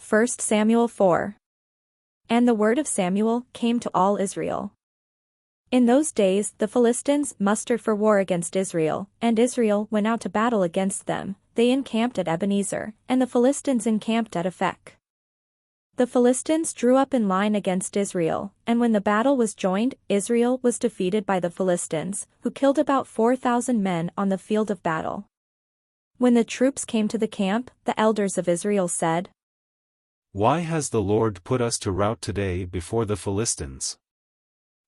1 Samuel 4. And the word of Samuel came to all Israel. In those days the Philistines mustered for war against Israel, and Israel went out to battle against them. They encamped at Ebenezer, and the Philistines encamped at Aphek. The Philistines drew up in line against Israel, and when the battle was joined, Israel was defeated by the Philistines, who killed about 4,000 men on the field of battle. When the troops came to the camp, the elders of Israel said, "Why has the Lord put us to rout today before the Philistines?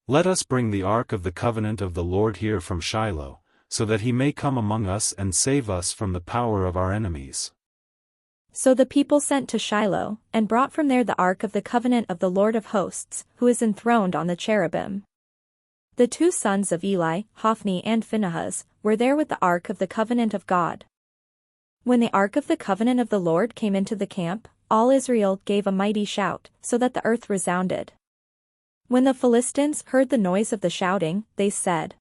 Let us bring the Ark of the Covenant of the Lord here from Shiloh, so that he may come among us and save us from the power of our enemies." So the people sent to Shiloh, and brought from there the Ark of the Covenant of the Lord of Hosts, who is enthroned on the cherubim. The two sons of Eli, Hophni and Phinehas, were there with the Ark of the Covenant of God. When the Ark of the Covenant of the Lord came into the camp, all Israel gave a mighty shout, so that the earth resounded. When the Philistines heard the noise of the shouting, they said,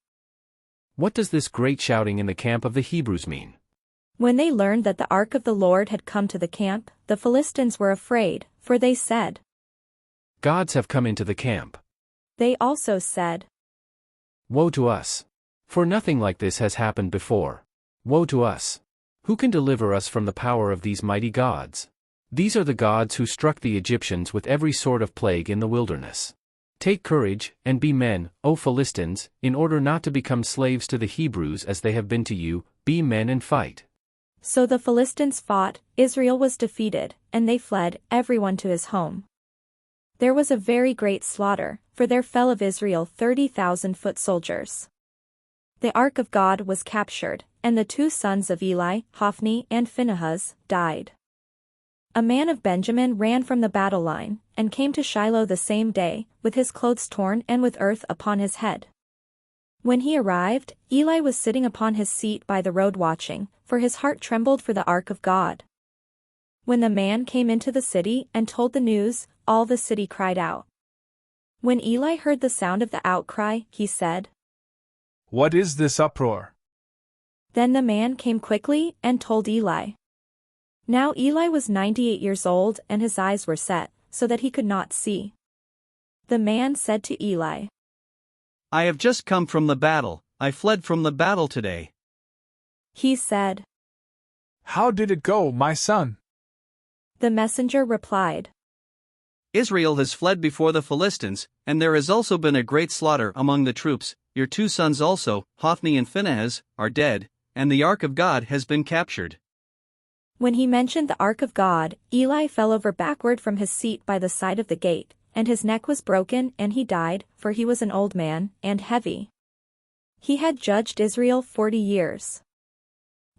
"What does this great shouting in the camp of the Hebrews mean?" When they learned that the Ark of the Lord had come to the camp, the Philistines were afraid, for they said, "Gods have come into the camp." They also said, "Woe to us! For nothing like this has happened before. Woe to us! Who can deliver us from the power of these mighty gods? These are the gods who struck the Egyptians with every sort of plague in the wilderness. Take courage, and be men, O Philistines, in order not to become slaves to the Hebrews as they have been to you. Be men and fight." So the Philistines fought, Israel was defeated, and they fled, everyone to his home. There was a very great slaughter, for there fell of Israel 30,000 foot soldiers. The Ark of God was captured, and the two sons of Eli, Hophni and Phinehas, died. A man of Benjamin ran from the battle line, and came to Shiloh the same day, with his clothes torn and with earth upon his head. When he arrived, Eli was sitting upon his seat by the road watching, for his heart trembled for the Ark of God. When the man came into the city and told the news, all the city cried out. When Eli heard the sound of the outcry, he said, "What is this uproar?" Then the man came quickly and told Eli. Now Eli was 98 years old and his eyes were set, so that he could not see. The man said to Eli, "I have just come from the battle. I fled from the battle today." He said, "How did it go, my son?" The messenger replied, "Israel has fled before the Philistines, and there has also been a great slaughter among the troops. Your two sons also, Hophni and Phinehas, are dead, and the Ark of God has been captured." When he mentioned the Ark of God, Eli fell over backward from his seat by the side of the gate, and his neck was broken and he died, for he was an old man, and heavy. He had judged Israel 40 years.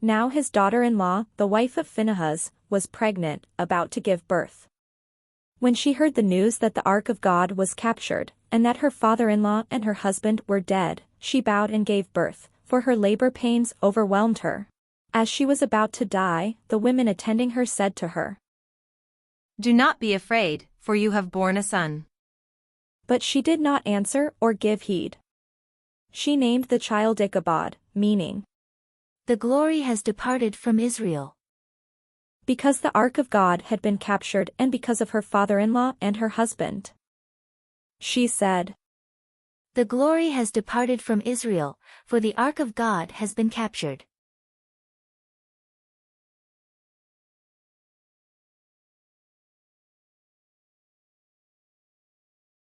Now his daughter-in-law, the wife of Phinehas, was pregnant, about to give birth. When she heard the news that the Ark of God was captured, and that her father-in-law and her husband were dead, she bowed and gave birth, for her labor pains overwhelmed her. As she was about to die, the women attending her said to her, "Do not be afraid, for you have borne a son." But she did not answer or give heed. She named the child Ichabod, meaning, "The glory has departed from Israel." Because the Ark of God had been captured and because of her father-in-law and her husband. She said, "The glory has departed from Israel, for the Ark of God has been captured."